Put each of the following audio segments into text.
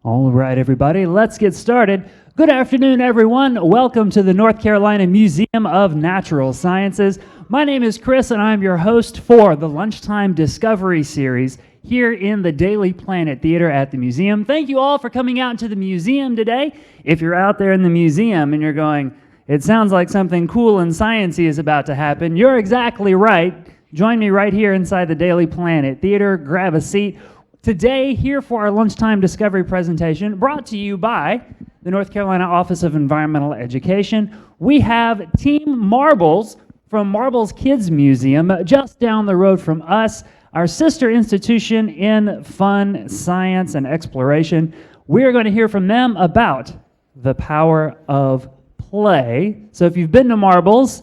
All right, everybody, let's get started. Good afternoon, everyone. Welcome to the North Carolina Museum of Natural Sciences. My name is Chris, and I'm your host for the Lunchtime Discovery Series here in the Daily Planet Theater at the museum. Thank you all for coming out to the museum today. If you're out there in the museum and you're going, it sounds like something cool and sciencey is about to happen, you're exactly right. Join me right here inside the Daily Planet Theater. Grab a seat. Today, here for our Lunchtime Discovery presentation, brought to you by the North Carolina Office of Environmental Education, we have Team Marbles from Marbles Kids Museum just down the road from us, our sister institution in fun, science, and exploration. We're going to hear from them about the power of play. So if you've been to Marbles,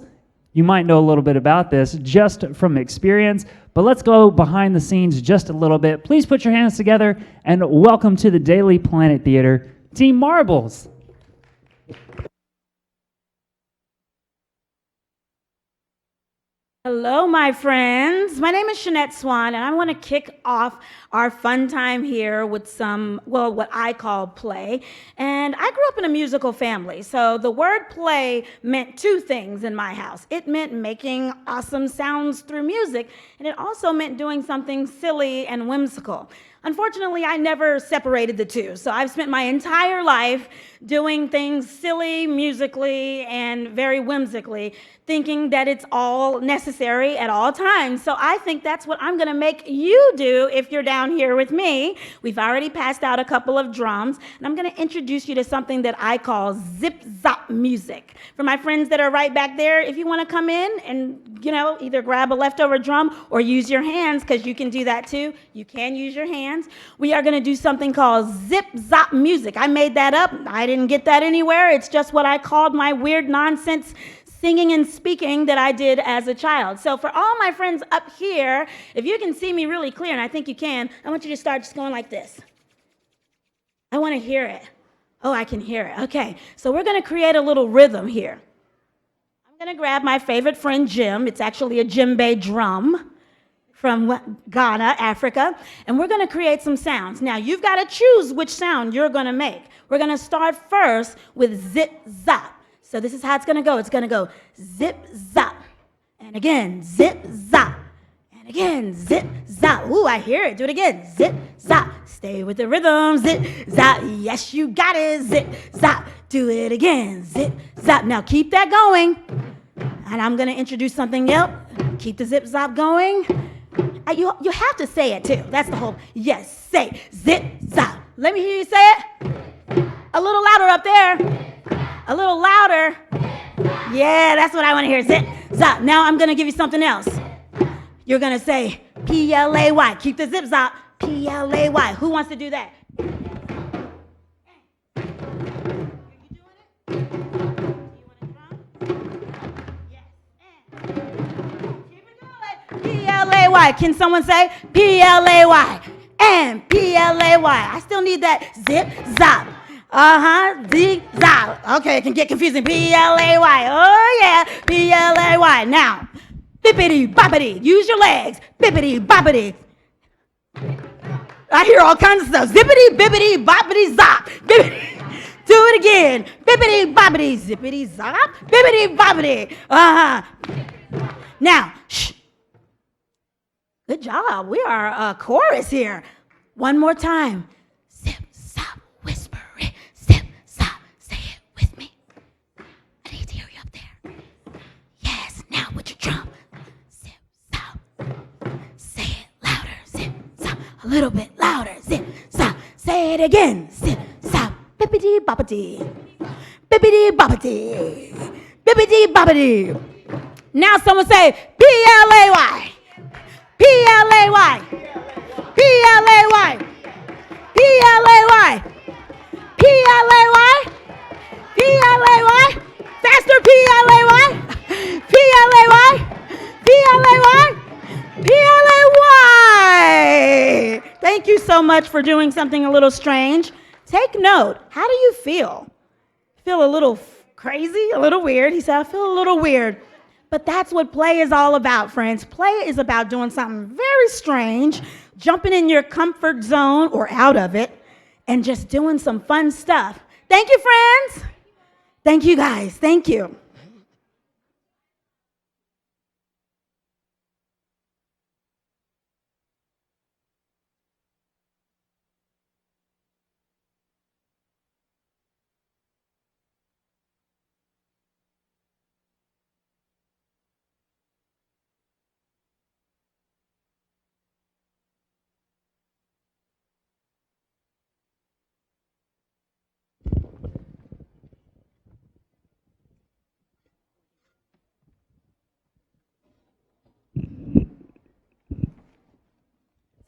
you might know a little bit about this just from experience, but let's go behind the scenes just a little bit. Please put your hands together and welcome to the Daily Planet Theater, Team Marbles. Hello, my friends. My name is Shenette Swann, and I want to kick off our fun time here with some, well, what I call play. And I grew up in a musical family, so the word play meant two things in my house. It meant making awesome sounds through music, and it also meant doing something silly and whimsical. Unfortunately, I never separated the two, so I've spent my entire life doing things silly, musically, and very whimsically, thinking that it's all necessary at all times. So I think that's what I'm going to make you do if you're down here with me. We've already passed out a couple of drums, and I'm going to introduce you to something that I call zip-zop music. For my friends that are right back there, if you want to come in and, either grab a leftover drum or use your hands, because you can do that too. You can use your hands. We are going to do something called zip-zop music. I made that up. I didn't get that anywhere. It's just what I called my weird nonsense singing and speaking that I did as a child. So for all my friends up here, if you can see me really clear, and I think you can, I want you to start just going like this. I want to hear it. Oh, I can hear it. Okay, so we're going to create a little rhythm here. I'm going to grab my favorite friend, Jim. It's actually a djembe drum from Ghana, Africa, and we're going to create some sounds. Now, you've got to choose which sound you're going to make. We're going to start first with zip-zop. So this is how it's going to go. It's going to go zip-zop, and again, zip-zop, and again, zip-zop. Ooh, I hear it. Do it again. Zip-zop. Stay with the rhythm. Zip-zop. Yes, you got it. Zip-zop. Do it again. Zip-zop. Now keep that going. And I'm going to introduce something else. Keep the zip-zop going. You have to say it too. That's the whole, yes, say zip-zop. Let me hear you say it. A little louder up there. A little louder. Yeah, that's what I want to hear. Zip-zop. Now I'm going to give you something else. You're going to say P-L-A-Y. Keep the zip-zop. P-L-A-Y. Who wants to do that? P-L-A-Y. Can someone say P-L-A-Y? And P-L-A-Y. I still need that zip-zop. Z-zop. Okay, it can get confusing. P-L-A-Y. Oh, yeah. P-L-A-Y. Now, bippity-boppity. Use your legs. Bippity-boppity. I hear all kinds of stuff. Zippity-bippity-boppity-zop. Bippity. Do it again. Bippity-boppity. Zippity-zop. Bippity-boppity. Now, shh. Good job. We are a chorus here. One more time. Zip, zop, whisper it. Zip, zop. Say it with me. I need to hear you up there. Yes, now with your drum. Zip, zop. Say it louder. Zip, zop. A little bit louder. Zip, zop. Say it again. Zip, zop. Bippity boppity. Bippity boppity. Bippity boppity. Now someone say P-L-A-Y. P-L-A-Y. P-L-A-Y. P-L-A-Y. P-L-A-Y. P-L-A-Y. Faster, P-L-A-Y. P-L-A-Y. P-L-A-Y. P-L-A-Y. Thank you so much for doing something a little strange. Take note. How do you feel? Feel a little crazy? A little weird? He said, I feel a little weird. But that's what play is all about, friends. Play is about doing something very strange, jumping in your comfort zone or out of it, and just doing some fun stuff. Thank you, friends. Thank you, guys. Thank you.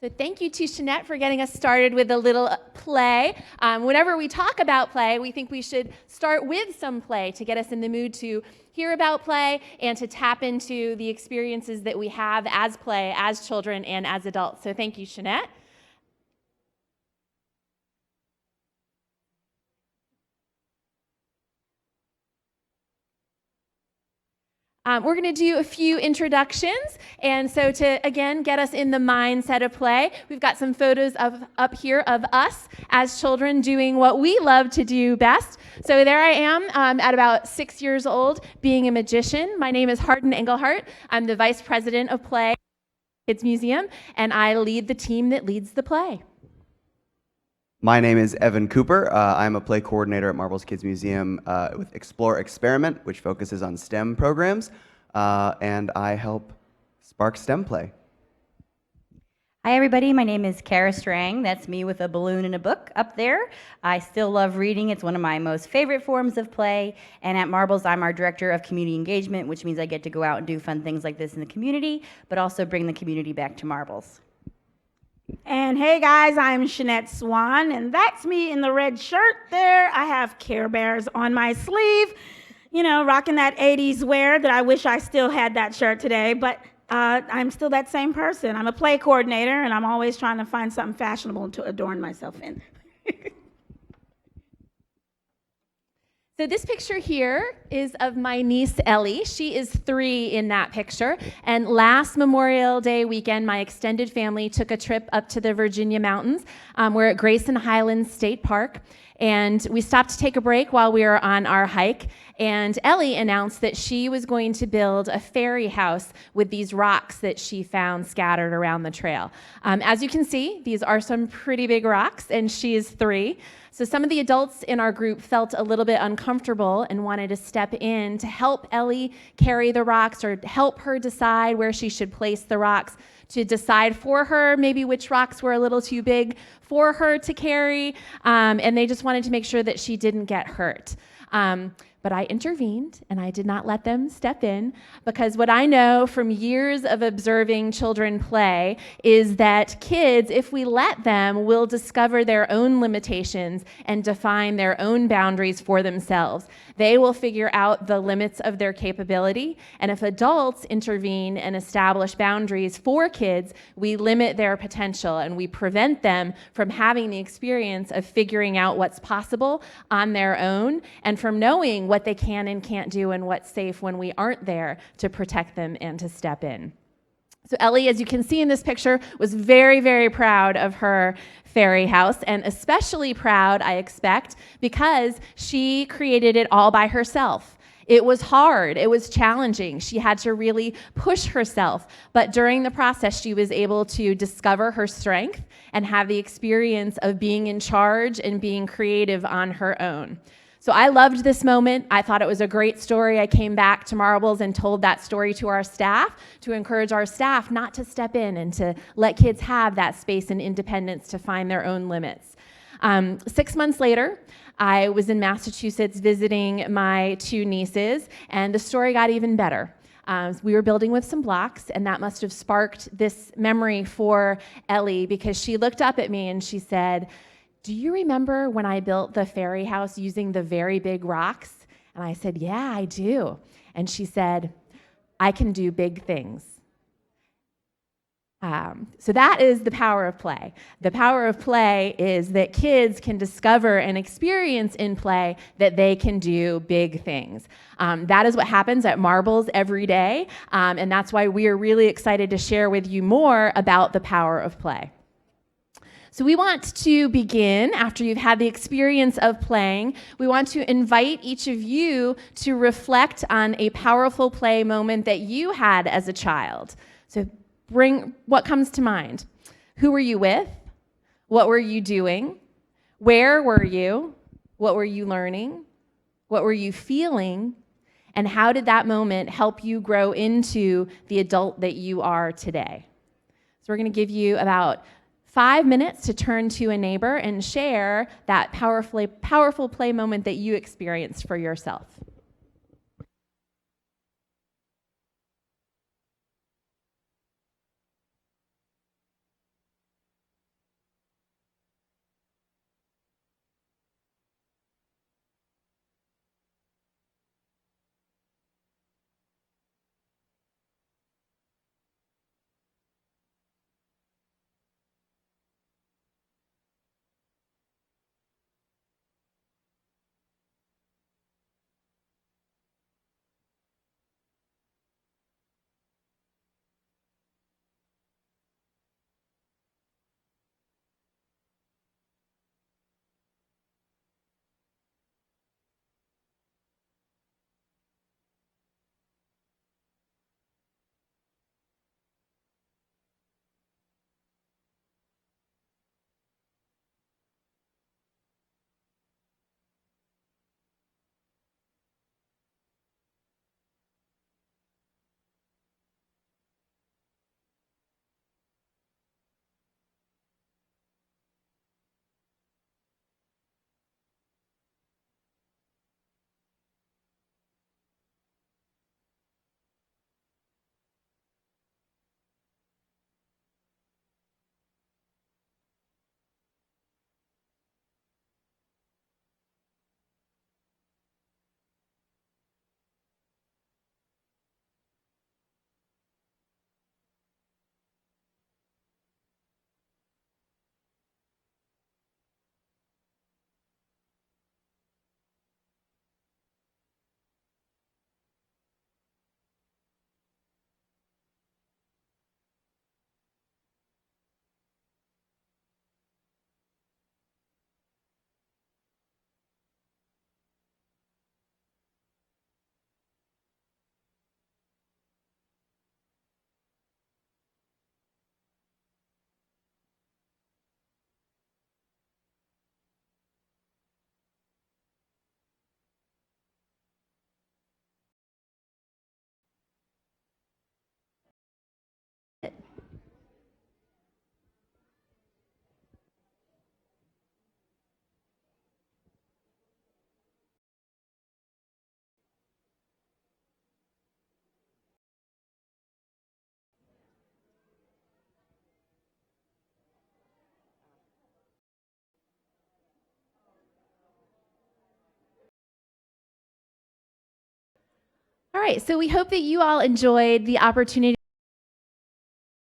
So thank you to Shenette for getting us started with a little play. Whenever we talk about play, we think we should start with some play to get us in the mood to hear about play and to tap into the experiences that we have as play, as children, and as adults. So thank you, Shenette. We're going to do a few introductions, and so to, again, get us in the mindset of play, we've got some photos up here of us as children doing what we love to do best. So there I am at about 6 years old, being a magician. My name is Harden Engelhardt. I'm the Vice President of Play at Kids Museum, and I lead the team that leads the play. My name is Evan Cooper. I'm a play coordinator at Marbles Kids Museum with Explore Experiment, which focuses on STEM programs, and I help spark STEM play. Hi everybody, my name is Kara Strang. That's me with a balloon and a book up there. I still love reading. It's one of my most favorite forms of play. And at Marbles, I'm our Director of Community Engagement, which means I get to go out and do fun things like this in the community, but also bring the community back to Marbles. And hey guys, I'm Shenette Swann, and that's me in the red shirt there. I have Care Bears on my sleeve, you know, rocking that 80s wear that I wish I still had that shirt today, but I'm still that same person. I'm a play coordinator, and I'm always trying to find something fashionable to adorn myself in. So this picture here is of my niece, Ellie. She is 3 in that picture. And last Memorial Day weekend, my extended family took a trip up to the Virginia mountains. We're at Grayson Highlands State Park. And we stopped to take a break while we were on our hike. And Ellie announced that she was going to build a fairy house with these rocks that she found scattered around the trail. As you can see, these are some pretty big rocks, and she is 3. So some of the adults in our group felt a little bit uncomfortable and wanted to step in to help Ellie carry the rocks or help her decide where she should place the rocks, to decide for her maybe which rocks were a little too big for her to carry, and they just wanted to make sure that she didn't get hurt. But I intervened, and I did not let them step in, because what I know from years of observing children play is that kids, if we let them, will discover their own limitations and define their own boundaries for themselves. They will figure out the limits of their capability, and if adults intervene and establish boundaries for kids, we limit their potential, and we prevent them from having the experience of figuring out what's possible on their own, and from knowing what they can and can't do and what's safe when we aren't there to protect them and to step in. So Ellie, as you can see in this picture, was very, very proud of her fairy house, and especially proud, I expect, because she created it all by herself. It was hard. It was challenging. She had to really push herself. But during the process, she was able to discover her strength and have the experience of being in charge and being creative on her own. So I loved this moment. I thought it was a great story. I came back to Marbles and told that story to our staff to encourage our staff not to step in and to let kids have that space and independence to find their own limits. 6 months later, I was in Massachusetts visiting my 2 nieces, and the story got even better. We were building with some blocks, and that must have sparked this memory for Ellie, because she looked up at me and she said, "Do you remember when I built the fairy house using the very big rocks?" And I said, "Yeah, I do." And she said, "I can do big things." So that is the power of play. The power of play is that kids can discover and experience in play that they can do big things. That is what happens at Marbles every day, and that's why we are really excited to share with you more about the power of play. So we want to begin, after you've had the experience of playing, we want to invite each of you to reflect on a powerful play moment that you had as a child. So bring what comes to mind. Who were you with? What were you doing? Where were you? What were you learning? What were you feeling? And how did that moment help you grow into the adult that you are today? So we're going to give you about 5 minutes to turn to a neighbor and share that powerful play moment that you experienced for yourself. All right, so we hope that you all enjoyed the opportunity,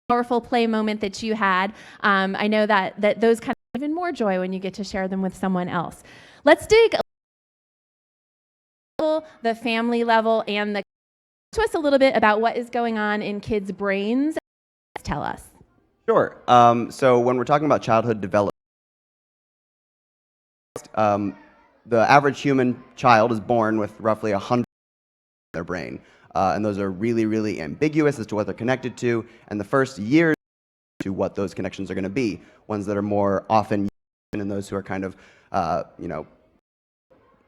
powerful play moment that you had. I know that those kind of even more joy when you get to share them with someone else. Let's dig the family level and to us a little bit about what is going on in kids' brains. Tell us. Sure. So when we're talking about childhood development, the average human child is born with roughly 100 in their brain. And those are really, really ambiguous as to what they're connected to. And the first years to what those connections are going to be, ones that are more often and those who are kind of,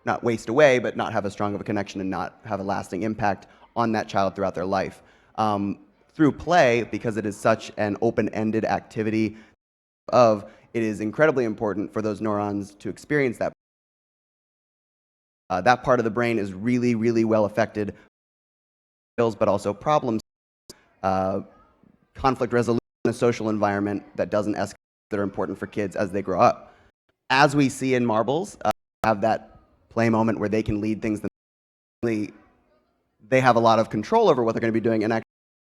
not waste away, but not have as strong of a connection and not have a lasting impact on that child throughout their life. Through play, because it is such an open-ended activity it is incredibly important for those neurons to experience that. That part of the brain is really, really well affected, but also problems, conflict resolution in a social environment that doesn't escalate, that are important for kids as they grow up. As we see in Marbles, have that play moment where they can lead things. They have a lot of control over what they're going to be doing, and I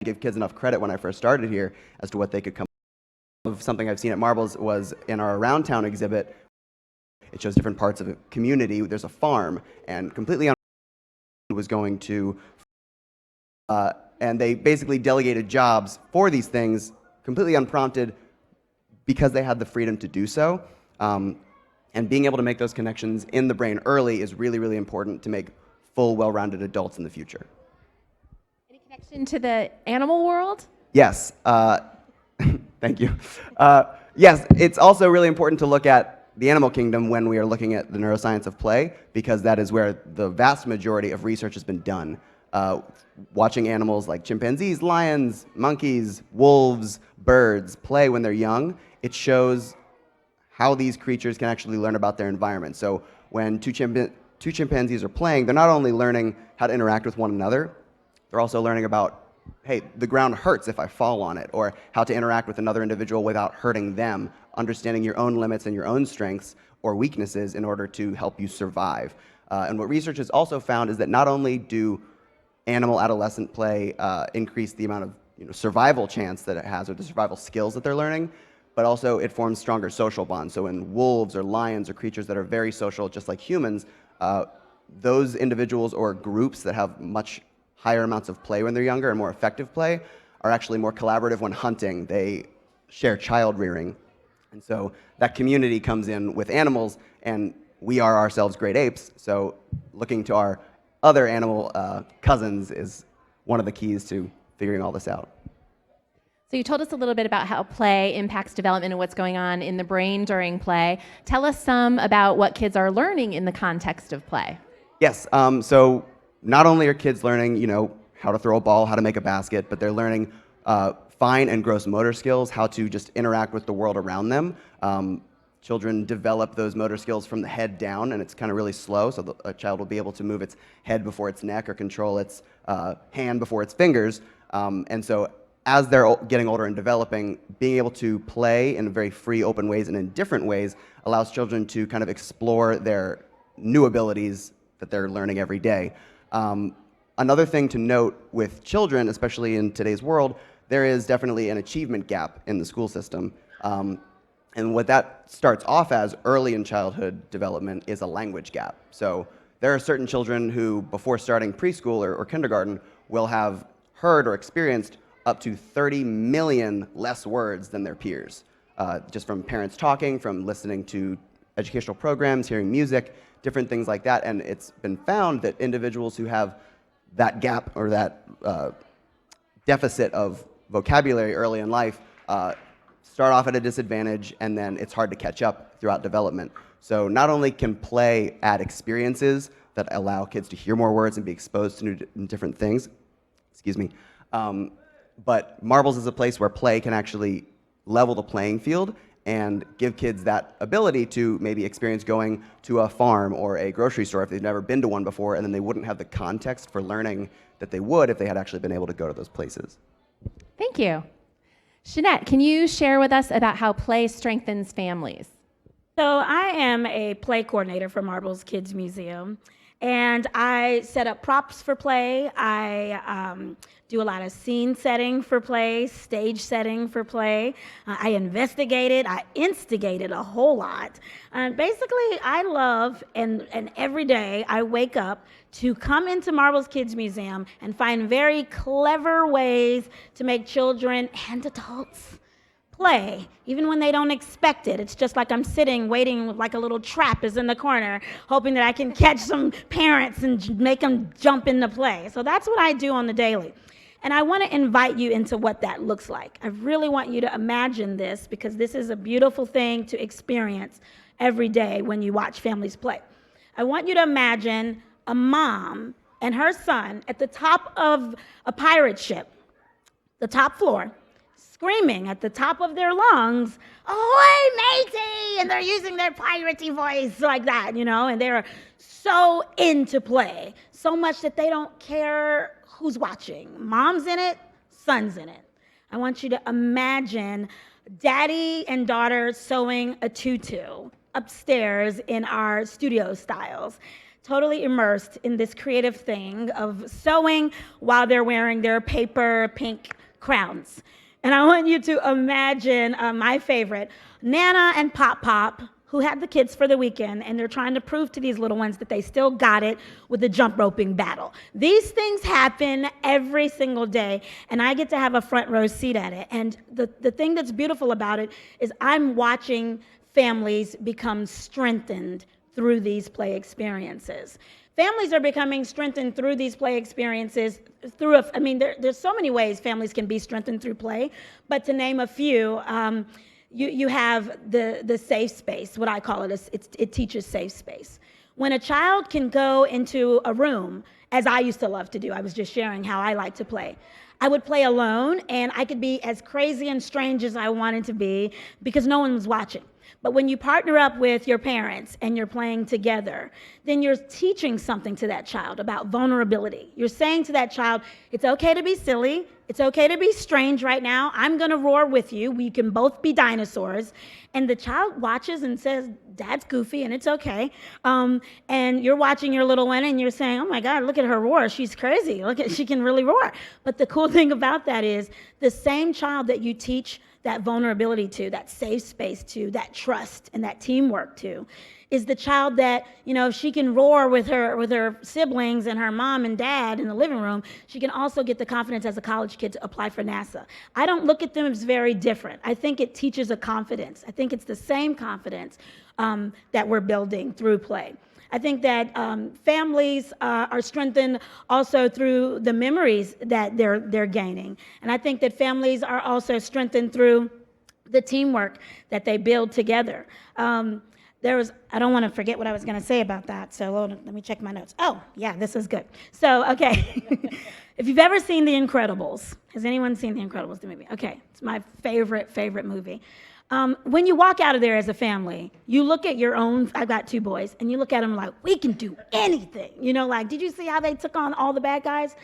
give kids enough credit when I first started here as to what they could come up with. Something I've seen at Marbles was in our Around Town exhibit. It shows different parts of a community. There's a farm, and completely was going to, and they basically delegated jobs for these things, completely unprompted, because they had the freedom to do so. And being able to make those connections in the brain early is really, really important to make full, well-rounded adults in the future. Any connection to the animal world? Yes. Thank you. Yes, it's also really important to look at the animal kingdom when we are looking at the neuroscience of play, because that is where the vast majority of research has been done. Watching animals like chimpanzees, lions, monkeys, wolves, birds play when they're young, it shows how these creatures can actually learn about their environment. So when two chimpanzees are playing, they're not only learning how to interact with one another, they're also learning about, hey, the ground hurts if I fall on it, or how to interact with another individual without hurting them, understanding your own limits and your own strengths or weaknesses in order to help you survive. And what research has also found is that not only do animal adolescent play increase the amount of survival chance that it has, or the survival skills that they're learning, but also it forms stronger social bonds. So in wolves or lions or creatures that are very social, just like humans, those individuals or groups that have much higher amounts of play when they're younger and more effective play are actually more collaborative when hunting. They share child rearing. And so that community comes in with animals, and we are ourselves great apes, so looking to our other animal cousins is one of the keys to figuring all this out. So you told us a little bit about how play impacts development and what's going on in the brain during play. Tell us some about what kids are learning in the context of play. Yes, so not only are kids learning, how to throw a ball, how to make a basket, but they're learning fine and gross motor skills, how to just interact with the world around them. Children develop those motor skills from the head down, and it's kind of really slow, so a child will be able to move its head before its neck or control its hand before its fingers. And so as they're getting older and developing, being able to play in very free, open ways and in different ways allows children to kind of explore their new abilities that they're learning every day. Another thing to note with children, especially in today's world, there is definitely an achievement gap in the school system. And what that starts off as early in childhood development is a language gap. So there are certain children who, before starting preschool or kindergarten, will have heard or experienced up to 30 million less words than their peers, just from parents talking, from listening to educational programs, hearing music, different things like that. And it's been found that individuals who have that gap or that deficit of vocabulary early in life start off at a disadvantage, and then it's hard to catch up throughout development. So not only can play add experiences that allow kids to hear more words and be exposed to new different things, but Marbles is a place where play can actually level the playing field and give kids that ability to maybe experience going to a farm or a grocery store if they've never been to one before, and then they wouldn't have the context for learning that they would if they had actually been able to go to those places. Thank you. Shenette, can you share with us about how play strengthens families? So I am a play coordinator for Marbles Kids Museum, and I set up props for play. I do a lot of scene setting for play, stage setting for play. I investigated, I instigated a whole lot. Basically, I love, and every day I wake up to come into Marbles Kids Museum and find very clever ways to make children and adults play, even when they don't expect it. It's just like I'm sitting, waiting, like a little trap is in the corner, hoping that I can catch some parents and make them jump into play. So that's what I do on the daily. And I want to invite you into what that looks like. I really want you to imagine this, because this is a beautiful thing to experience every day when you watch families play. I want you to imagine a mom and her son at the top of a pirate ship, the top floor, screaming at the top of their lungs, "Ahoy, matey!" And they're using their piratey voice like that, and they're so into play, so much that they don't care who's watching. Mom's in it, son's in it. I want you to imagine daddy and daughter sewing a tutu upstairs in our studio styles, totally immersed in this creative thing of sewing while they're wearing their paper pink crowns. And I want you to imagine my favorite, Nana and Pop Pop, who had the kids for the weekend, and they're trying to prove to these little ones that they still got it with the jump roping battle. These things happen every single day, and I get to have a front row seat at it. And the thing that's beautiful about it is I'm watching families become strengthened through these play experiences. Families are becoming strengthened through these play experiences there's so many ways families can be strengthened through play, but to name a few, you have the safe space, what I call it. It teaches safe space. When a child can go into a room, as I used to love to do, I was just sharing how I like to play. I would play alone, and I could be as crazy and strange as I wanted to be because no one was watching. But when you partner up with your parents and you're playing together, then you're teaching something to that child about vulnerability. You're saying to that child, it's okay to be silly. It's okay to be strange right now. I'm going to roar with you. We can both be dinosaurs. And the child watches and says, Dad's goofy, and it's okay. And you're watching your little one, and you're saying, oh, my God, look at her roar. She's crazy. She can really roar. But the cool thing about that is the same child that you teach that vulnerability to, that safe space to, that trust and that teamwork to, is the child that, if she can roar with her siblings and her mom and dad in the living room, she can also get the confidence as a college kid to apply for NASA. I don't look at them as very different. I think it teaches a confidence. I think it's the same confidence that we're building through play. I think that families are strengthened also through the memories that they're gaining. And I think that families are also strengthened through the teamwork that they build together. I don't want to forget what I was going to say about that, so let me check my notes. Oh, yeah, this is good. So, okay, if you've ever seen The Incredibles, has anyone seen The Incredibles, the movie? Okay, it's my favorite movie. When you walk out of there as a family, you look at your own, I've got 2 boys, and you look at them like, we can do anything. Did you see how they took on all the bad guys?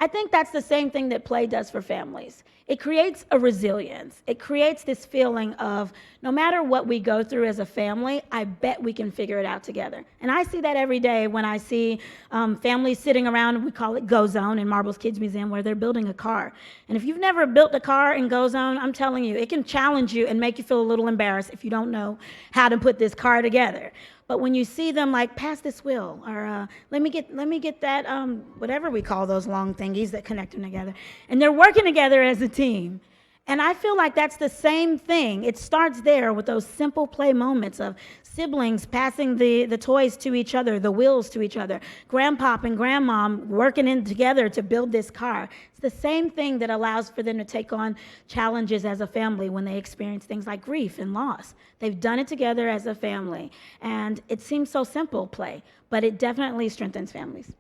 I think that's the same thing that play does for families. It creates a resilience. It creates this feeling of no matter what we go through as a family, I bet we can figure it out together. And I see that every day when I see families sitting around, we call it Go Zone in Marbles Kids Museum, where they're building a car. And if you've never built a car in Go Zone, I'm telling you, it can challenge you and make you feel a little embarrassed if you don't know how to put this car together. But when you see them like, pass this wheel, or let me get that, whatever we call those long thingies that connect them together, and they're working together as a team. And I feel like that's the same thing. It starts there with those simple play moments of siblings passing the toys to each other, the wheels to each other, grandpop and grandmom working in together to build this car. It's the same thing that allows for them to take on challenges as a family when they experience things like grief and loss. They've done it together as a family. And it seems so simple, play, but it definitely strengthens families.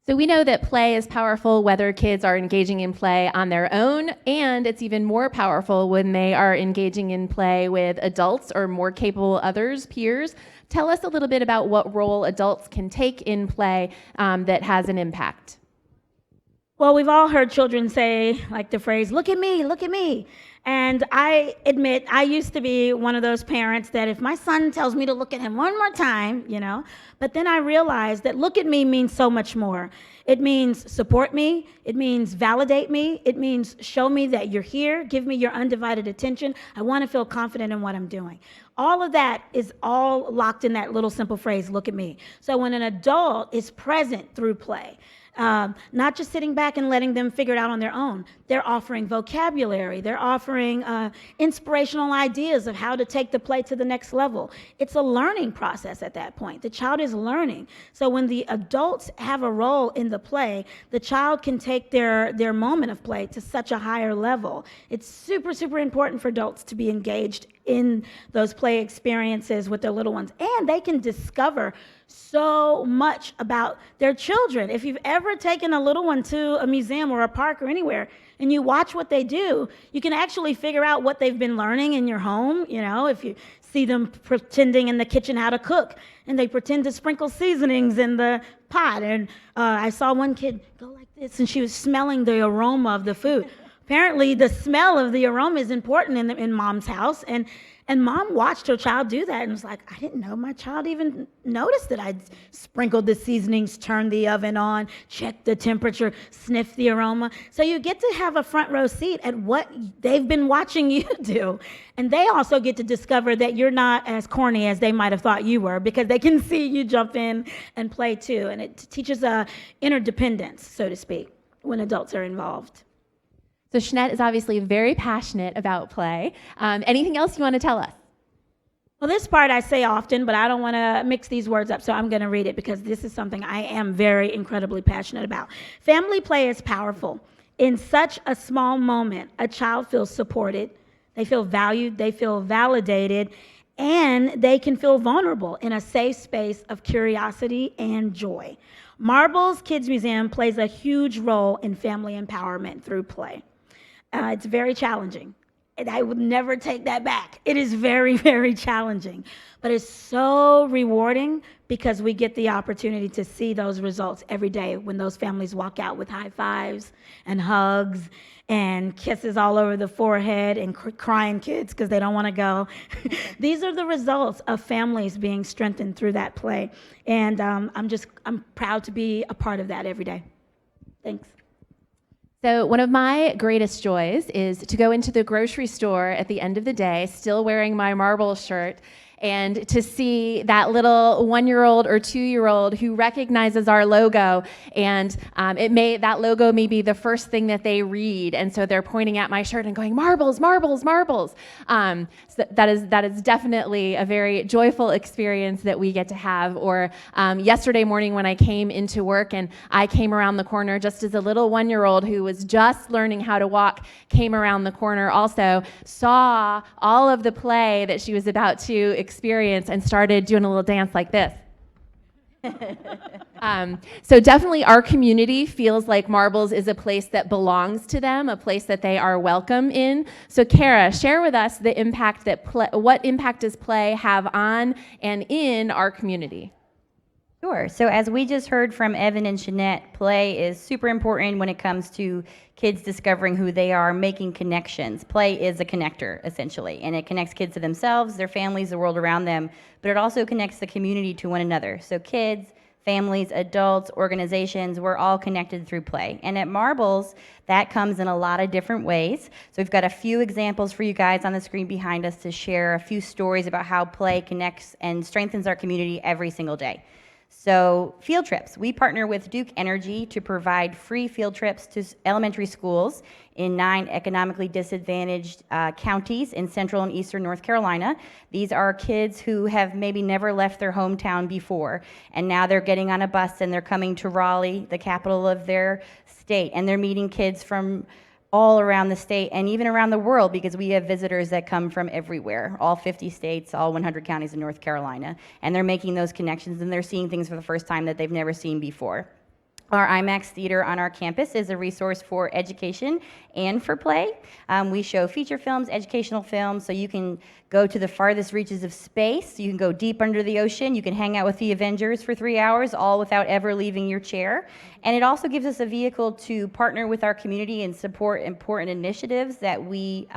So we know that play is powerful whether kids are engaging in play on their own, and it's even more powerful when they are engaging in play with adults or more capable others, peers. Tell us a little bit about what role adults can take in play that has an impact. Well, we've all heard children say, like the phrase, look at me, look at me. And I admit, I used to be one of those parents that if my son tells me to look at him one more time, but then I realized that look at me means so much more. It means support me. It means validate me. It means show me that you're here. Give me your undivided attention. I want to feel confident in what I'm doing. All of that is all locked in that little simple phrase, look at me. So when an adult is present through play, not just sitting back and letting them figure it out on their own. They're offering vocabulary. They're offering inspirational ideas of how to take the play to the next level. It's a learning process at that point. The child is learning. So when the adults have a role in the play, the child can take their moment of play to such a higher level. It's super, super important for adults to be engaged in those play experiences with their little ones. And they can discover so much about their children. If you've ever taken a little one to a museum or a park or anywhere and you watch what they do, you can actually figure out what they've been learning in your home. If you see them pretending in the kitchen how to cook and they pretend to sprinkle seasonings in the pot. And I saw one kid go like this and she was smelling the aroma of the food. Apparently, the smell of the aroma is important in mom's house, and And mom watched her child do that and was like, I didn't know my child even noticed that I'd sprinkled the seasonings, turned the oven on, checked the temperature, sniffed the aroma. So you get to have a front row seat at what they've been watching you do. And they also get to discover that you're not as corny as they might have thought you were, because they can see you jump in and play too. And it teaches interdependence, so to speak, when adults are involved. So Shenette is obviously very passionate about play. Anything else you want to tell us? Well, this part I say often, but I don't want to mix these words up, so I'm going to read it because this is something I am very incredibly passionate about. Family play is powerful. In such a small moment, a child feels supported, they feel valued, they feel validated, and they can feel vulnerable in a safe space of curiosity and joy. Marbles Kids Museum plays a huge role in family empowerment through play. It's very challenging, and I would never take that back. It is very, very challenging, but it's so rewarding because we get the opportunity to see those results every day when those families walk out with high fives and hugs and kisses all over the forehead and crying kids because they don't want to go. These are the results of families being strengthened through that play, and I'm proud to be a part of that every day. Thanks. So one of my greatest joys is to go into the grocery store at the end of the day, still wearing my Marbles shirt, and to see that little 1-year-old or 2-year-old who recognizes our logo, and that logo may be the first thing that they read, and so they're pointing at my shirt and going, "Marbles, marbles, marbles." So that is definitely a very joyful experience that we get to have. Or yesterday morning when I came into work and I came around the corner, just as a little 1-year-old who was just learning how to walk came around the corner, also saw all of the play that she was about to experience and started doing a little dance like this. So definitely our community feels like Marbles is a place that belongs to them, a place that they are welcome in. So Kara, share with us the impact that what impact does play have on and in our community? Sure. So as we just heard from Evan and Shenette, play is super important when it comes to kids discovering who they are, making connections. Play is a connector, essentially, and it connects kids to themselves, their families, the world around them, but it also connects the community to one another. So kids, families, adults, organizations, we're all connected through play. And at Marbles, that comes in a lot of different ways. So we've got a few examples for you guys on the screen behind us to share a few stories about how play connects and strengthens our community every single day. So field trips. We partner with Duke Energy to provide free field trips to elementary schools in 9 economically disadvantaged counties in central and eastern North Carolina. These are kids who have maybe never left their hometown before, and now they're getting on a bus and they're coming to Raleigh, the capital of their state, and they're meeting kids from all around the state and even around the world, because we have visitors that come from everywhere, all 50 states, all 100 counties in North Carolina, and they're making those connections and they're seeing things for the first time that they've never seen before. Our IMAX theater on our campus is a resource for education and for play. We show feature films, educational films, so you can go to the farthest reaches of space, you can go deep under the ocean, you can hang out with the Avengers for 3 hours, all without ever leaving your chair. And it also gives us a vehicle to partner with our community and support important initiatives that we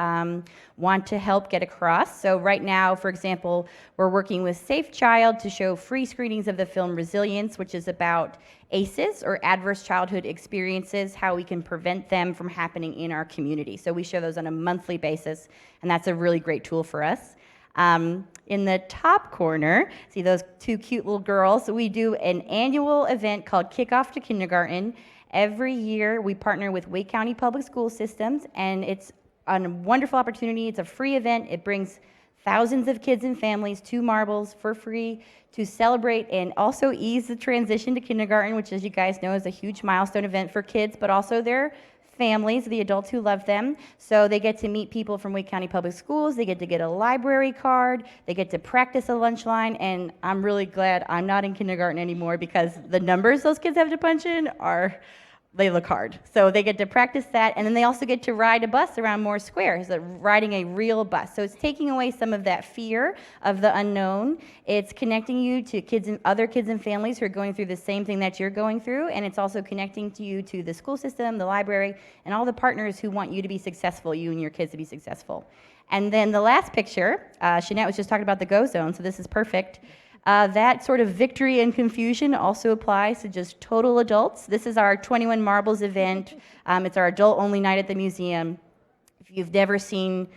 want to help get across. So right now, for example, we're working with Safe Child to show free screenings of the film Resilience, which is about ACEs, or adverse childhood experiences, how we can prevent them from happening in our community. So we show those on a monthly basis, and that's a really great tool for us. In the top corner, see those 2 cute little girls? We do an annual event called Kickoff to Kindergarten. Every year, we partner with Wake County Public School Systems, and it's a wonderful opportunity. It's a free event. It brings thousands of kids and families to Marbles for free to celebrate and also ease the transition to kindergarten, which, as you guys know, is a huge milestone event for kids, but also their families, the adults who love them. So they get to meet people from Wake County Public Schools, they get a library card, they get to practice a lunch line, and I'm really glad I'm not in kindergarten anymore, because the numbers those kids have to punch in are they look hard. So they get to practice that, and then they also get to ride a bus around Moore Square, so riding a real bus. So it's taking away some of that fear of the unknown. It's connecting you to kids and other kids and families who are going through the same thing that you're going through, and it's also connecting you to the school system, the library, and all the partners who want you to be successful, you and your kids to be successful. And then the last picture, Shenette was just talking about the Go Zone, so this is perfect. That sort of victory and confusion also applies to just total adults. This is our 21 Marbles event. It's our adult-only night at the museum. If you've never seen,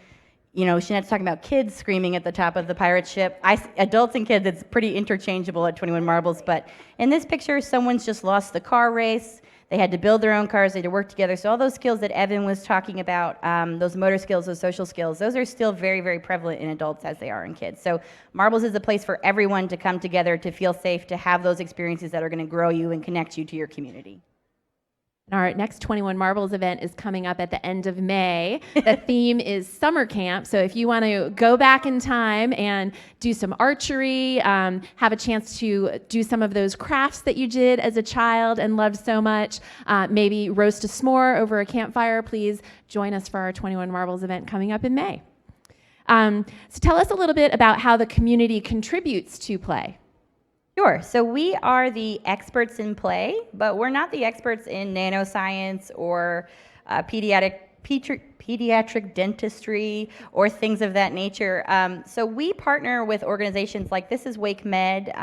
Shenette's talking about kids screaming at the top of the pirate ship. Adults and kids, it's pretty interchangeable at 21 Marbles, but in this picture, someone's just lost the car race. They had to build their own cars, they had to work together. So all those skills that Evan was talking about, those motor skills, those social skills, those are still very, very prevalent in adults as they are in kids. So Marbles is a place for everyone to come together, to feel safe, to have those experiences that are going to grow you and connect you to your community. Our next 21 Marbles event is coming up at the end of May. The theme is summer camp. So if you want to go back in time and do some archery, have a chance to do some of those crafts that you did as a child and loved so much, maybe roast a s'more over a campfire, please join us for our 21 Marbles event coming up in May. So tell us a little bit about how the community contributes to play. Sure. So we are the experts in play, but we're not the experts in nanoscience or pediatric dentistry or things of that nature. So we partner with organizations like this is Wake Med.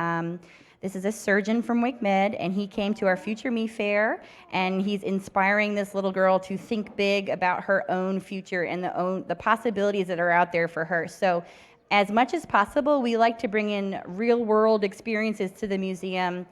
This is a surgeon from Wake Med, and he came to our Future Me Fair, and he's inspiring this little girl to think big about her own future and the possibilities that are out there for her. So as much as possible, we like to bring in real-world experiences to the museum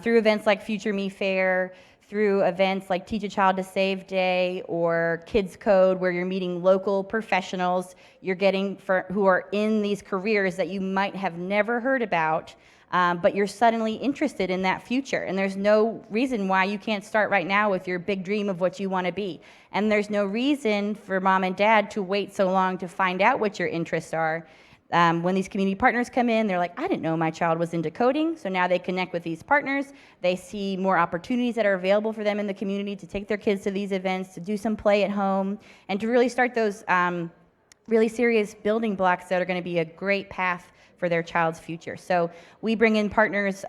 through events like Future Me Fair, through events like Teach a Child to Save Day or Kids Code, where you're meeting local professionals who are in these careers that you might have never heard about, but you're suddenly interested in that future. And there's no reason why you can't start right now with your big dream of what you want to be. And there's no reason for mom and dad to wait so long to find out what your interests are. When these community partners come in, they're like, I didn't know my child was into coding. So now they connect with these partners. They see more opportunities that are available for them in the community to take their kids to these events, to do some play at home, and to really start those really serious building blocks that are going to be a great path for their child's future. So we bring in partners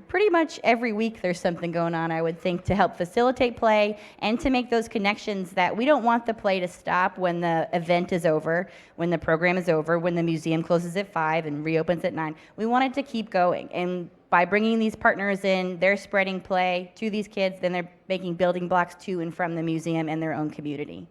pretty much every week. There's something going on, I would think, to help facilitate play and to make those connections that we don't want the play to stop when the event is over, when the program is over, when the museum closes at 5 and reopens at 9. We want it to keep going. And by bringing these partners in, they're spreading play to these kids, then they're making building blocks to and from the museum and their own community.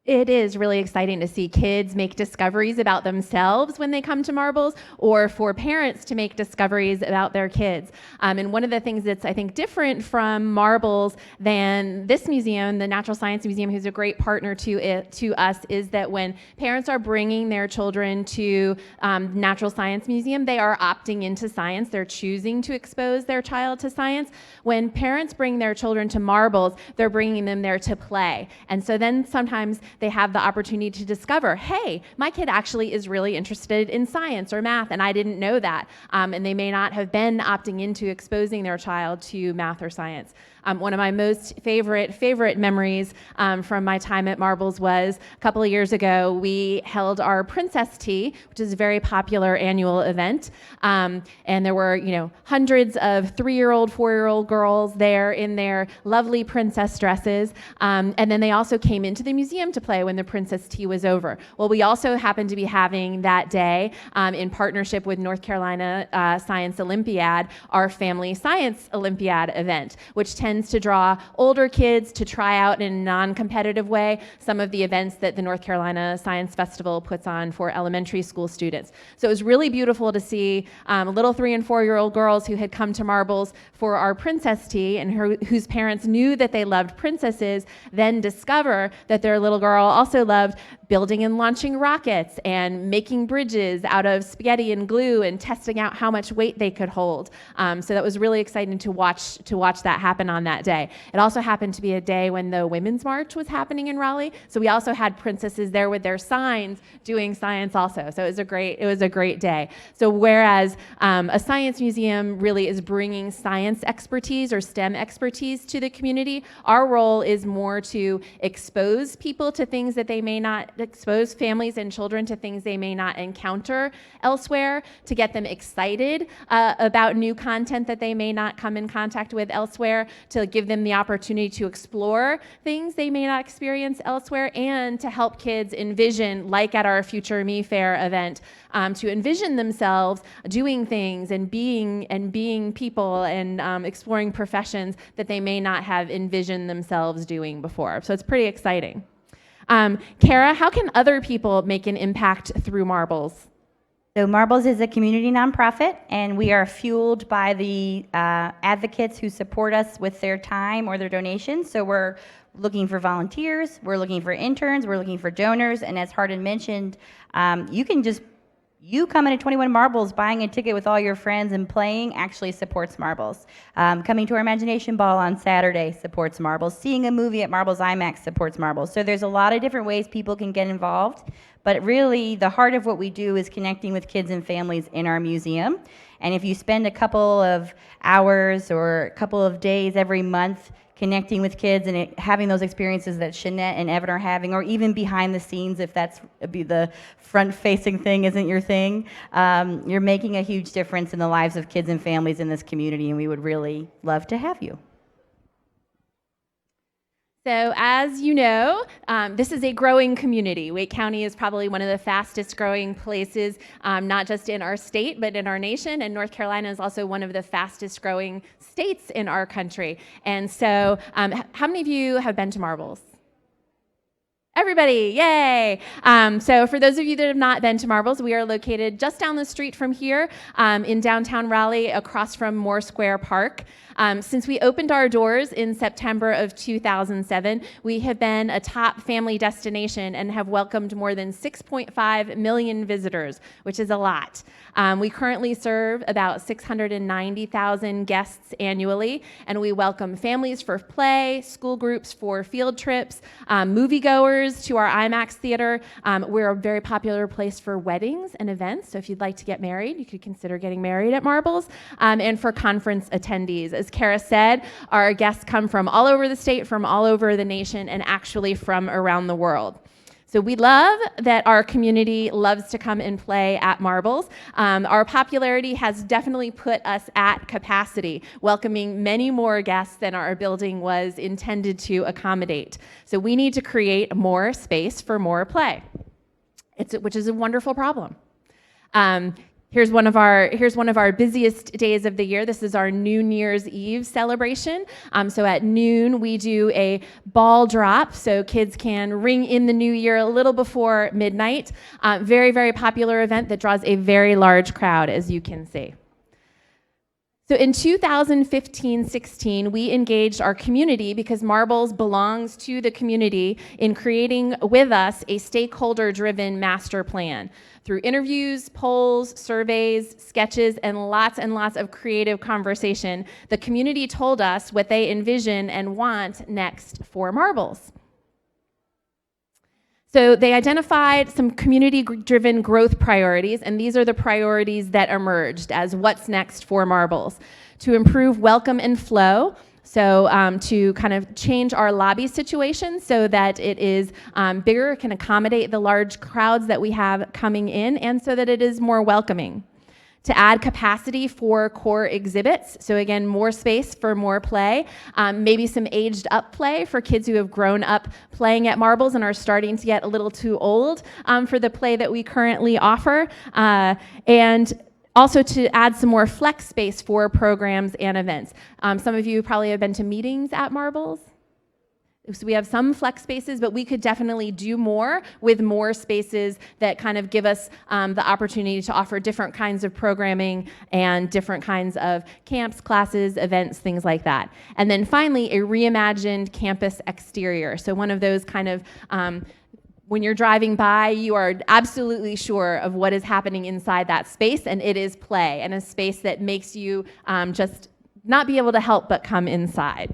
It is really exciting to see kids make discoveries about themselves when they come to Marbles, or for parents to make discoveries about their kids. And one of the things that's, I think, different from Marbles than this museum, the Natural Science Museum, who's a great partner to us, is that when parents are bringing their children to Natural Science Museum, they are opting into science. They're choosing to expose their child to science. When parents bring their children to Marbles, they're bringing them there to play. And so then sometimes they have the opportunity to discover, hey, my kid actually is really interested in science or math, and I didn't know that. And they may not have been opting into exposing their child to math or science. One of my most favorite memories from my time at Marbles was a couple of years ago, we held our Princess Tea, which is a very popular annual event. And there were, hundreds of 3-year-old, 4-year-old girls there in their lovely princess dresses. And then they also came into the museum to play when the Princess Tea was over. Well, we also happened to be having that day, in partnership with North Carolina Science Olympiad, our Family Science Olympiad event, which tends to draw older kids to try out in a non-competitive way some of the events that the North Carolina Science Festival puts on for elementary school students. So it was really beautiful to see little 3- and 4-year-old girls who had come to Marbles for our Princess Tea and whose parents knew that they loved princesses, then discover that their little girl also loved building and launching rockets and making bridges out of spaghetti and glue and testing out how much weight they could hold. So that was really exciting to watch that happen on on that day. It also happened to be a day when the Women's March was happening in Raleigh, so we also had princesses there with their signs doing science also. So it was a great day. So whereas a science museum really is bringing science expertise or STEM expertise to the community, our role is more to expose people to things that they may not, expose families and children to things they may not encounter elsewhere, to get them excited about new content that they may not come in contact with elsewhere, to give them the opportunity to explore things they may not experience elsewhere, and to help kids envision, like at our Future Me Fair event, to envision themselves doing things and being people and exploring professions that they may not have envisioned themselves doing before. So it's pretty exciting. Kara, how can other people make an impact through Marbles? So Marbles is a community nonprofit, and we are fueled by the advocates who support us with their time or their donations. So we're looking for volunteers, we're looking for interns, we're looking for donors, and as Harden mentioned, you coming to 21 Marbles, buying a ticket with all your friends and playing actually supports Marbles. Coming to our Imagination Ball on Saturday supports Marbles. Seeing a movie at Marbles IMAX supports Marbles. So there's a lot of different ways people can get involved, but really the heart of what we do is connecting with kids and families in our museum. And if you spend a couple of hours or a couple of days every month connecting with kids and having those experiences that Shenette and Evan are having, or even behind the scenes, if that's the front-facing thing isn't your thing, you're making a huge difference in the lives of kids and families in this community, and we would really love to have you. So as you know, this is a growing community. Wake County is probably one of the fastest growing places, not just in our state, but in our nation. And North Carolina is also one of the fastest growing states in our country. And so how many of you have been to Marbles? Everybody, yay! So for those of you that have not been to Marbles, we are located just down the street from here in downtown Raleigh, across from Moore Square Park. Since we opened our doors in September of 2007, we have been a top family destination and have welcomed more than 6.5 million visitors, which is a lot. We currently serve about 690,000 guests annually, and we welcome families for play, school groups for field trips, moviegoers to our IMAX theater. We're a very popular place for weddings and events, so if you'd like to get married, you could consider getting married at Marbles, and for conference attendees. As Kara said, our guests come from all over the state, from all over the nation, and actually from around the world. So we love that our community loves to come and play at Marbles. Our popularity has definitely put us at capacity, welcoming many more guests than our building was intended to accommodate. So we need to create more space for more play, which is a wonderful problem. Here's one of our busiest days of the year. This is our New Year's Eve celebration. So at noon, we do a ball drop, so kids can ring in the new year a little before midnight. Very, very popular event that draws a very large crowd, as you can see. So in 2015-16, we engaged our community, because Marbles belongs to the community, in creating with us a stakeholder-driven master plan. Through interviews, polls, surveys, sketches, and lots of creative conversation, the community told us what they envision and want next for Marbles. So they identified some community-driven growth priorities, and these are the priorities that emerged as what's next for Marbles. To improve welcome and flow, so to kind of change our lobby situation so that it is bigger, can accommodate the large crowds that we have coming in, and so that it is more welcoming. To add capacity for core exhibits, so again, more space for more play, maybe some aged up play for kids who have grown up playing at Marbles and are starting to get a little too old for the play that we currently offer, and also to add some more flex space for programs and events. Some of you probably have been to meetings at Marbles. So we have some flex spaces, but we could definitely do more with more spaces that kind of give us the opportunity to offer different kinds of programming and different kinds of camps, classes, events, things like that. And then finally, a reimagined campus exterior. So one of those kind of, when you're driving by, you are absolutely sure of what is happening inside that space, and it is play, and a space that makes you just not be able to help but come inside.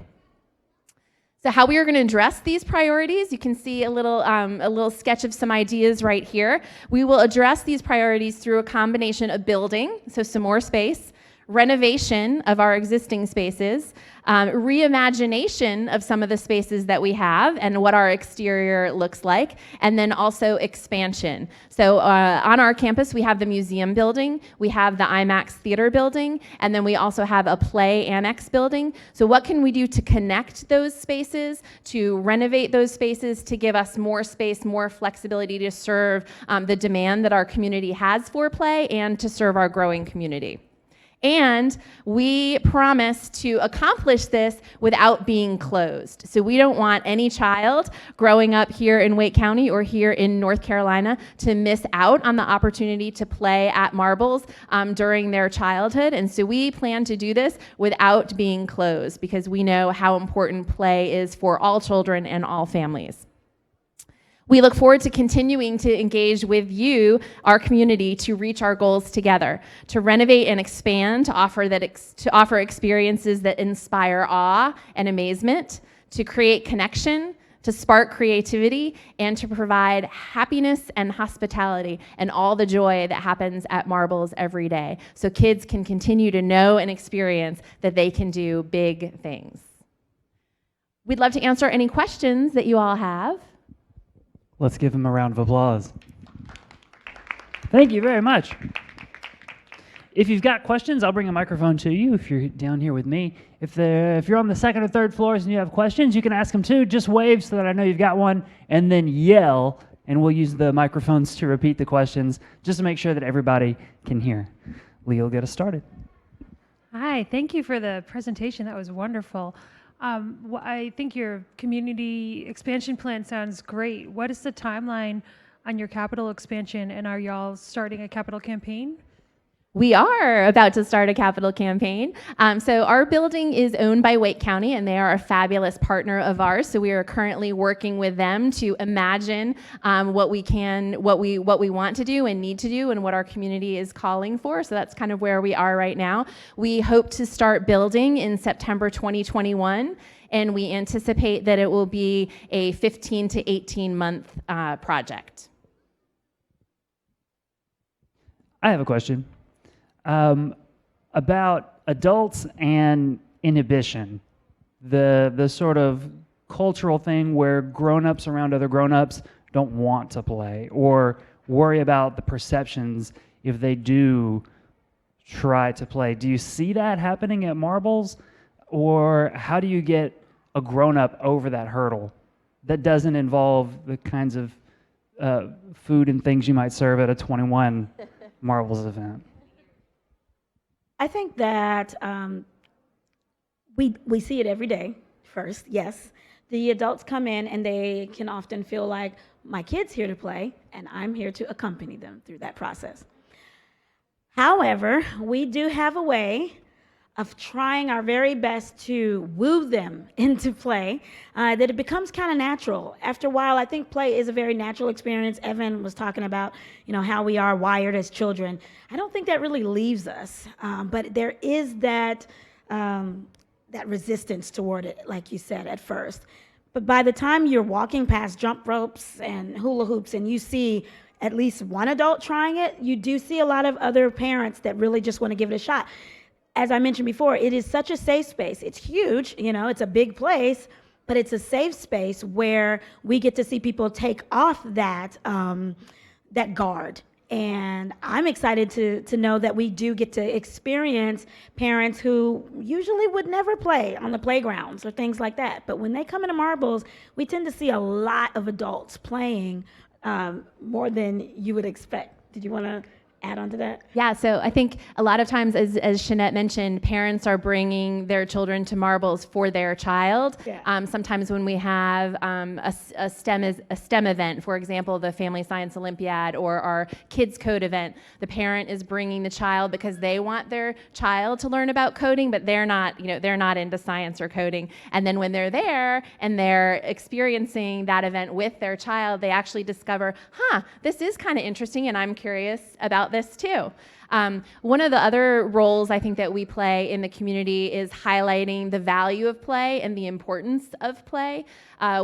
So how we are going to address these priorities, you can see a little sketch of some ideas right here. We will address these priorities through a combination of building, so some more space, renovation of our existing spaces, reimagination of some of the spaces that we have and what our exterior looks like, and then also expansion. So on our campus, we have the museum building, we have the IMAX theater building, and then we also have a play annex building. So what can we do to connect those spaces, to renovate those spaces, to give us more space, more flexibility to serve the demand that our community has for play and to serve our growing community? And we promise to accomplish this without being closed. So we don't want any child growing up here in Wake County or here in North Carolina to miss out on the opportunity to play at Marbles during their childhood. And so we plan to do this without being closed because we know how important play is for all children and all families. We look forward to continuing to engage with you, our community, to reach our goals together, to renovate and expand, to offer experiences that inspire awe and amazement, to create connection, to spark creativity, and to provide happiness and hospitality and all the joy that happens at Marbles every day, so kids can continue to know and experience that they can do big things. We'd love to answer any questions that you all have. Let's give him a round of applause. Thank you very much. If you've got questions, I'll bring a microphone to you if you're down here with me. If you're on the second or third floors and you have questions, you can ask them too. Just wave so that I know you've got one, and then yell, and we'll use the microphones to repeat the questions just to make sure that everybody can hear. Leah will get us started. Hi, thank you for the presentation. That was wonderful. I think your community expansion plan sounds great. What is the timeline on your capital expansion, and are y'all starting a capital campaign? We are about to start a capital campaign. So our building is owned by Wake County, and they are a fabulous partner of ours. So we are currently working with them to imagine what we want to do and need to do, and what our community is calling for. So that's kind of where we are right now. We hope to start building in September 2021, and we anticipate that it will be a 15 to 18 month project. I have a question. About adults and inhibition, the sort of cultural thing where grown-ups around other grown-ups don't want to play or worry about the perceptions if they do try to play. Do you see that happening at Marbles, or how do you get a grown-up over that hurdle that doesn't involve the kinds of food and things you might serve at a 21 Marbles event? I think that we see it every day, first, yes. The adults come in and they can often feel like, my kid's here to play, and I'm here to accompany them through that process. However, we do have a way of trying our very best to woo them into play, that it becomes kind of natural. After a while, I think play is a very natural experience. Evan was talking about, how we are wired as children. I don't think that really leaves us, but there is that resistance toward it, like you said, at first. But by the time you're walking past jump ropes and hula hoops and you see at least one adult trying it, you do see a lot of other parents that really just want to give it a shot. As I mentioned before, it is such a safe space. It's huge, it's a big place, but it's a safe space where we get to see people take off that guard. And I'm excited to know that we do get to experience parents who usually would never play on the playgrounds or things like that. But when they come into Marbles, we tend to see a lot of adults playing more than you would expect. Did you want to add on to that? Yeah, so I think a lot of times, as Shenette mentioned, parents are bringing their children to Marbles for their child. Yeah. Sometimes when we have a STEM event, for example, the Family Science Olympiad or our Kids Code event, the parent is bringing the child because they want their child to learn about coding, but they're not into science or coding. And then when they're there and they're experiencing that event with their child, they actually discover, this is kind of interesting, and I'm curious about this too. One of the other roles I think that we play in the community is highlighting the value of play and the importance of play.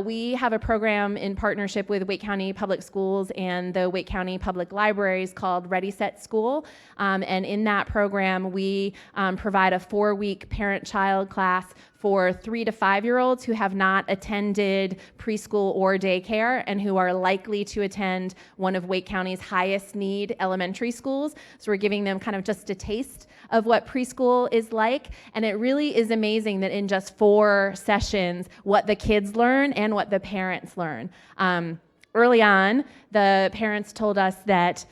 We have a program in partnership with Wake County Public Schools and the Wake County Public Libraries called Ready, Set, School. And in that program, we provide a 4-week parent-child class for 3 to 5-year-olds who have not attended preschool or daycare and who are likely to attend one of Wake County's highest need elementary schools. So we're giving them kind of just a taste of what preschool is like. And it really is amazing that in just 4 sessions, what the kids learn and what the parents learn. Early on, the parents told us that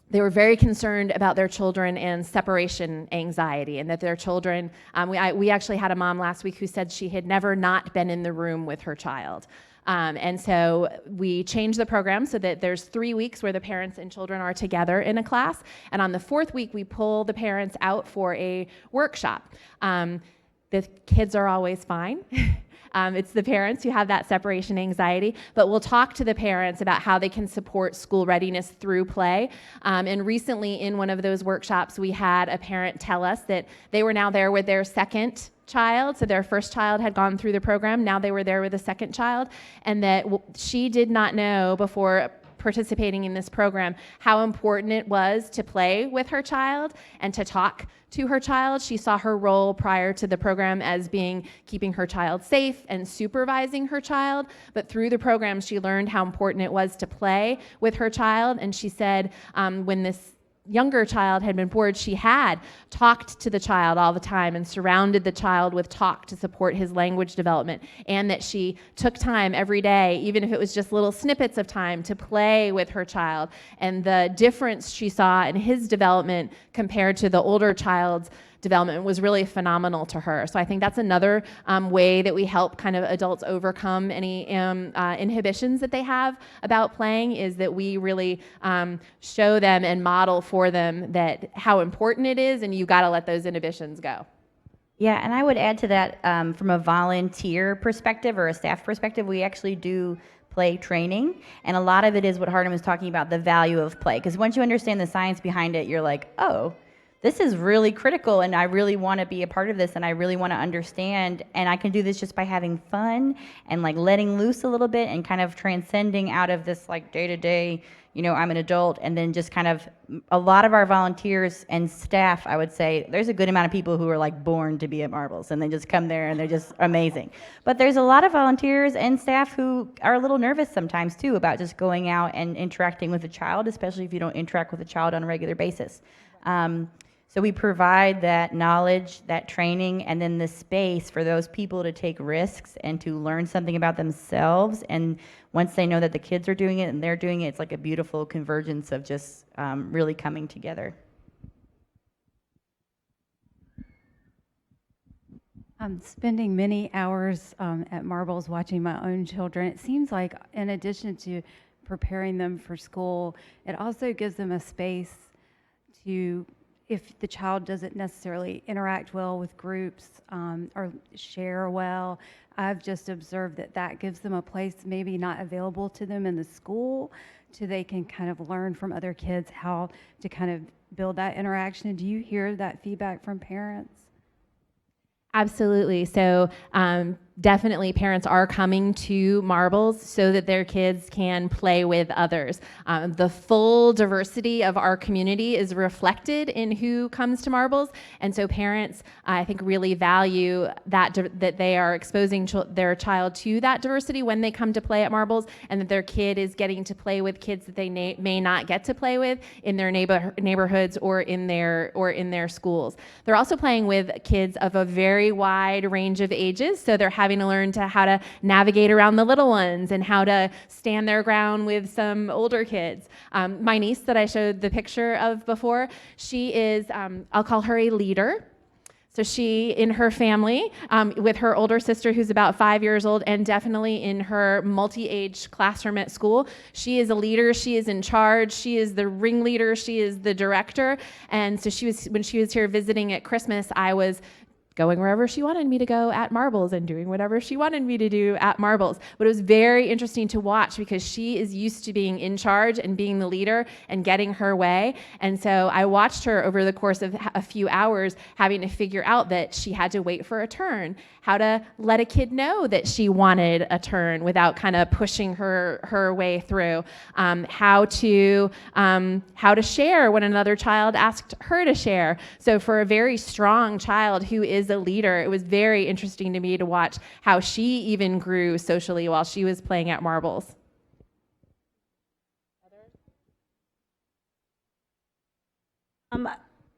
they were very concerned about their children and separation anxiety, and that their children, we actually had a mom last week who said she had never not been in the room with her child. And so we changed the program so that there's 3 weeks where the parents and children are together in a class, and on the 4th week we pull the parents out for a workshop. The kids are always fine. It's the parents who have that separation anxiety, but we'll talk to the parents about how they can support school readiness through play. And recently in one of those workshops, we had a parent tell us that they were now there with their second child. So their first child had gone through the program. Now they were there with a second child, and that she did not know before participating in this program how important it was to play with her child and to talk to her child. She saw her role prior to the program as being keeping her child safe and supervising her child, but through the program she learned how important it was to play with her child. And she said when this younger child had been bored, she had talked to the child all the time and surrounded the child with talk to support his language development, and that she took time every day, even if it was just little snippets of time, to play with her child. And the difference she saw in his development compared to the older child's development was really phenomenal to her. So I think that's another way that we help kind of adults overcome any inhibitions that they have about playing, is that we really show them and model for them that how important it is, and you got to let those inhibitions go. Yeah, and I would add to that from a volunteer perspective or a staff perspective, we actually do play training, and a lot of it is what Harden was talking about, the value of play. Because once you understand the science behind it, you're like, oh, this is really critical, and I really want to be a part of this, and I really want to understand, and I can do this just by having fun and like letting loose a little bit and kind of transcending out of this like day-to-day, you know, I'm an adult, and then just kind of a lot of our volunteers and staff, I would say, there's a good amount of people who are like born to be at Marbles, and they just come there and they're just amazing. But there's a lot of volunteers and staff who are a little nervous sometimes too about just going out and interacting with a child, especially if you don't interact with a child on a regular basis. So we provide that knowledge, that training, and then the space for those people to take risks and to learn something about themselves. And once they know that the kids are doing it and they're doing it, it's like a beautiful convergence of just really coming together. I'm spending many hours at Marbles watching my own children. It seems like in addition to preparing them for school, it also gives them a space to, if the child doesn't necessarily interact well with groups or share well, I've just observed that that gives them a place maybe not available to them in the school, so they can kind of learn from other kids how to kind of build that interaction. Do you hear that feedback from parents? Absolutely. So definitely parents are coming to Marbles so that their kids can play with others. The full diversity of our community is reflected in who comes to Marbles, and so parents, I think, really value that they are exposing their child to that diversity when they come to play at Marbles, and that their kid is getting to play with kids that they may not get to play with in their neighborhoods or in their schools. They're also playing with kids of a very wide range of ages, so they're having to learn how to navigate around the little ones and how to stand their ground with some older kids. My niece that I showed the picture of before, she is, I'll call her a leader. So she, in her family, with her older sister who's about 5 years old, and definitely in her multi-age classroom at school, she is a leader, she is in charge, she is the ringleader, she is the director. And so when she was here visiting at Christmas, I was going wherever she wanted me to go at Marbles and doing whatever she wanted me to do at Marbles. But it was very interesting to watch because she is used to being in charge and being the leader and getting her way. And so I watched her over the course of a few hours having to figure out that she had to wait for a turn, how to let a kid know that she wanted a turn without kind of pushing her way through, how to share when another child asked her to share. So for a very strong child who is a leader, it was very interesting to me to watch how she even grew socially while she was playing at Marbles.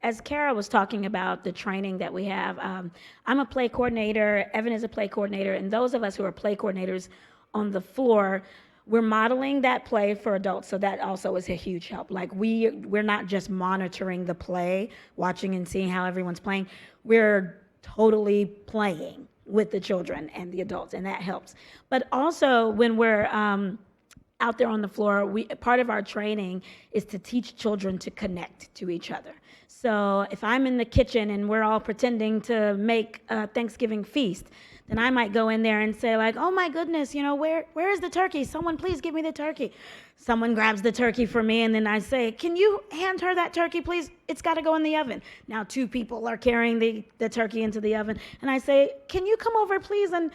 As Kara was talking about the training that we have, I'm a play coordinator, Evan is a play coordinator, and those of us who are play coordinators on the floor, we're modeling that play for adults, so that also is a huge help. Like we're not just monitoring the play, watching and seeing how everyone's playing, we're totally playing with the children and the adults, and that helps. But also when we're out there on the floor, part of our training is to teach children to connect to each other. So if I'm in the kitchen and we're all pretending to make a Thanksgiving feast, then I might go in there and say like, oh my goodness, where is the turkey? Someone please give me the turkey. Someone grabs the turkey for me, and then I say, can you hand her that turkey, please? It's got to go in the oven. Now 2 people are carrying the turkey into the oven, and I say, can you come over, please? And,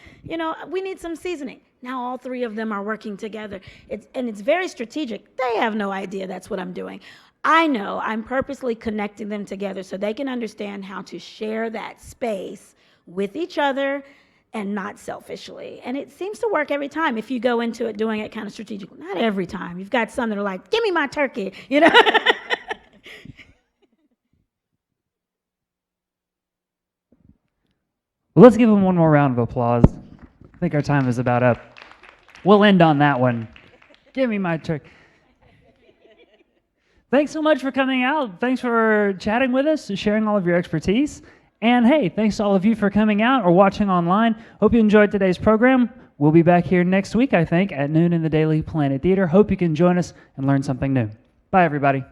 we need some seasoning. Now all 3 of them are working together. It's very strategic. They have no idea that's what I'm doing. I know I'm purposely connecting them together so they can understand how to share that space with each other and not selfishly. And it seems to work every time if you go into it doing it kind of strategically. Not every time. You've got some that are like, give me my turkey, Well, let's give them one more round of applause. I think our time is about up. We'll end on that one. Give me my turkey. Thanks so much for coming out. Thanks for chatting with us and sharing all of your expertise. And hey, thanks to all of you for coming out or watching online. Hope you enjoyed today's program. We'll be back here next week, I think, at noon in the Daily Planet Theater. Hope you can join us and learn something new. Bye, everybody.